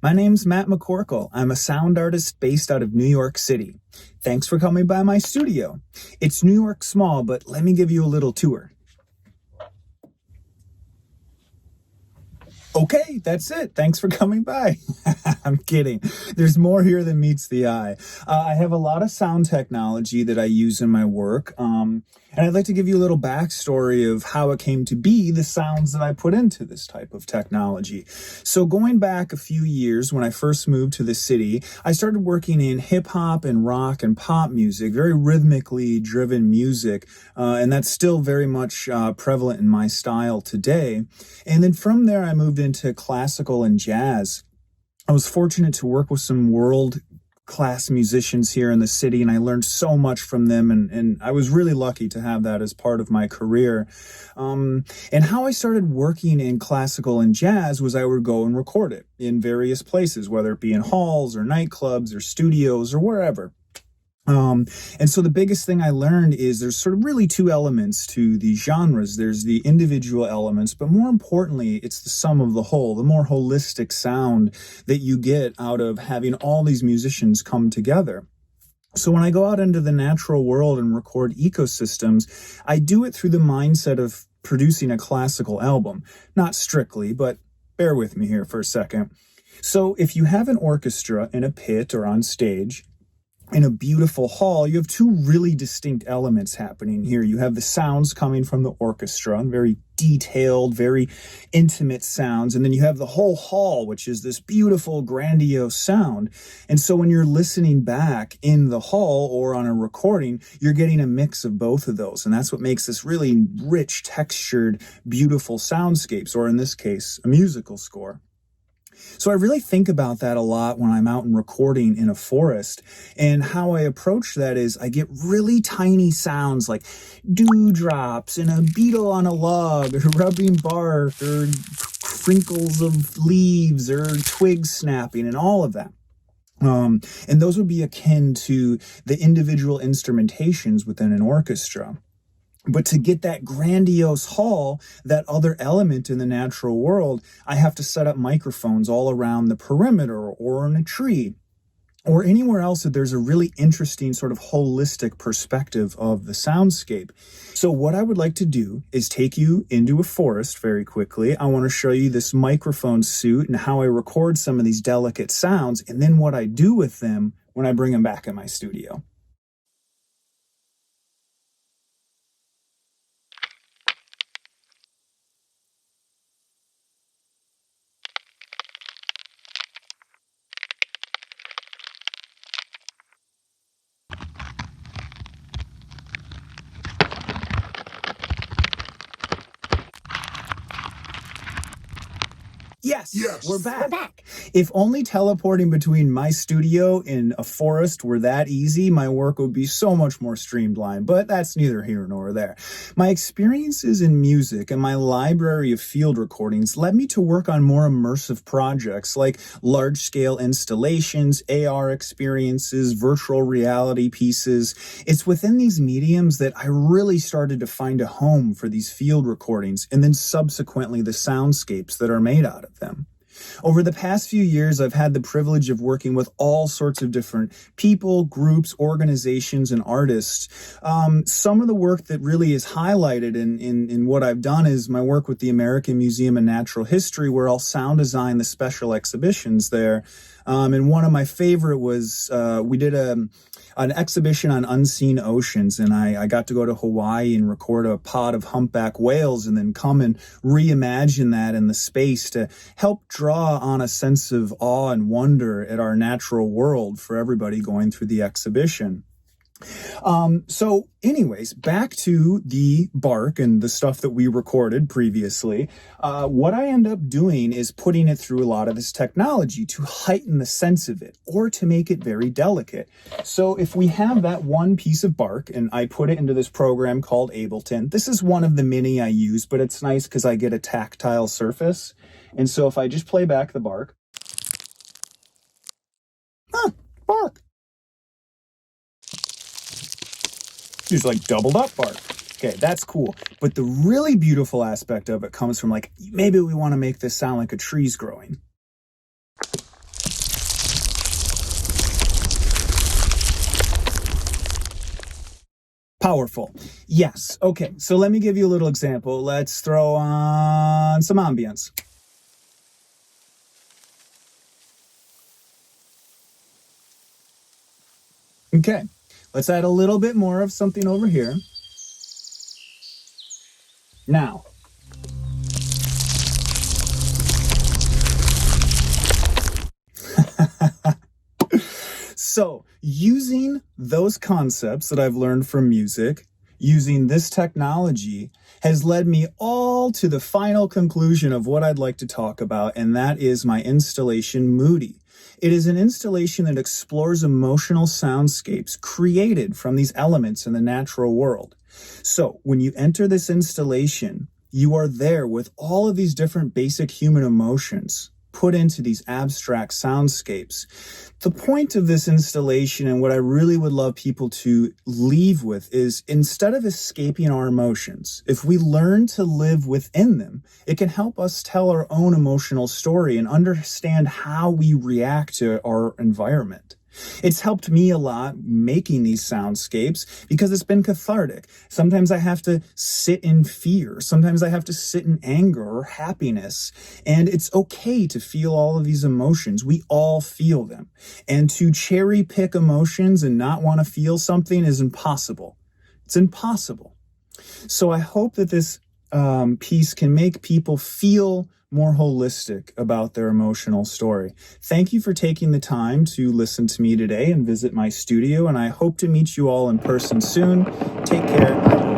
My name's Matt McCorkle. I'm a sound artist based out of New York City. Thanks for coming by my studio. It's New York small, but let me give you a little tour. Okay, that's it. Thanks for coming by. I'm kidding. There's more here than meets the eye. I have a lot of sound technology that I use in my work. And I'd like to give you a little backstory of how it came to be the sounds that I put into this type of technology. So going back a few years when I first moved to the city, I started working in hip hop and rock and pop music, very rhythmically driven music. And that's still very much prevalent in my style today. And then from there, I moved into classical and jazz. I was fortunate to work with some world-class musicians here in the city, and I learned so much from them, and I was really lucky to have that as part of my career. And how I started working in classical and jazz was I would go and record it in various places, whether it be in halls or nightclubs or studios or wherever. And so the biggest thing I learned is there's sort of really two elements to these genres. There's the individual elements, but more importantly, it's the sum of the whole, the more holistic sound that you get out of having all these musicians come together. So when I go out into the natural world and record ecosystems, I do it through the mindset of producing a classical album. Not strictly, but bear with me here for a second. So if you have an orchestra in a pit or on stage, in a beautiful hall, you have two really distinct elements happening here. You have the sounds coming from the orchestra, very detailed, very intimate sounds. And then you have the whole hall, which is this beautiful, grandiose sound. And so when you're listening back in the hall or on a recording, you're getting a mix of both of those. And that's what makes this really rich, textured, beautiful soundscapes, or in this case, a musical score. So I really think about that a lot when I'm out and recording in a forest. And how I approach that is I get really tiny sounds like dewdrops and a beetle on a log or rubbing bark or crinkles of leaves or twigs snapping and all of that. And those would be akin to the individual instrumentations within an orchestra. But to get that grandiose hall, that other element in the natural world, I have to set up microphones all around the perimeter or in a tree or anywhere else that there's a really interesting sort of holistic perspective of the soundscape. So what I would like to do is take you into a forest very quickly. I want to show you this microphone suit and how I record some of these delicate sounds and then what I do with them when I bring them back in my studio. Yes, we're back. If only teleporting between my studio and a forest were that easy, my work would be so much more streamlined, but that's neither here nor there. My experiences in music and my library of field recordings led me to work on more immersive projects like large-scale installations, AR experiences, virtual reality pieces. It's within these mediums that I really started to find a home for these field recordings and then subsequently the soundscapes that are made out of them. Over the past few years, I've had the privilege of working with all sorts of different people, groups, organizations, and artists. Some of the work that really is highlighted in what I've done is my work with the American Museum of Natural History, where I'll sound design the special exhibitions there. And one of my favorite was we did an exhibition on unseen oceans, and I got to go to Hawaii and record a pod of humpback whales and then come and reimagine that in the space to help draw on a sense of awe and wonder at our natural world for everybody going through the exhibition. So anyways, back to the bark and the stuff that we recorded previously. What I end up doing is putting it through a lot of this technology to heighten the sense of it or to make it very delicate. So if we have that one piece of bark and I put it into this program called Ableton, this is one of the many I use, but it's nice because I get a tactile surface. And so if I just play back the bark, bark. Just like doubled up bark. Okay, that's cool. But the really beautiful aspect of it comes from like, maybe we want to make this sound like a tree's growing. Powerful. Yes. Okay. So let me give you a little example. Let's throw on some ambience. Okay. Let's add a little bit more of something over here. Now, so using those concepts that I've learned from music, using this technology, has led me all to the final conclusion of what I'd like to talk about, and that is my installation, Moody. It is an installation that explores emotional soundscapes created from these elements in the natural world. So when you enter this installation, you are there with all of these different basic human emotions put into these abstract soundscapes. The point of this installation, and what I really would love people to leave with, is instead of escaping our emotions, if we learn to live within them, it can help us tell our own emotional story and understand how we react to our environment. It's helped me a lot making these soundscapes because it's been cathartic. Sometimes I have to sit in fear. Sometimes I have to sit in anger or happiness. And it's okay to feel all of these emotions. We all feel them. And to cherry pick emotions and not want to feel something is impossible. It's impossible. So I hope that this piece can make people feel more holistic about their emotional story. Thank you for taking the time to listen to me today and visit my studio, and I hope to meet you all in person soon. Take care.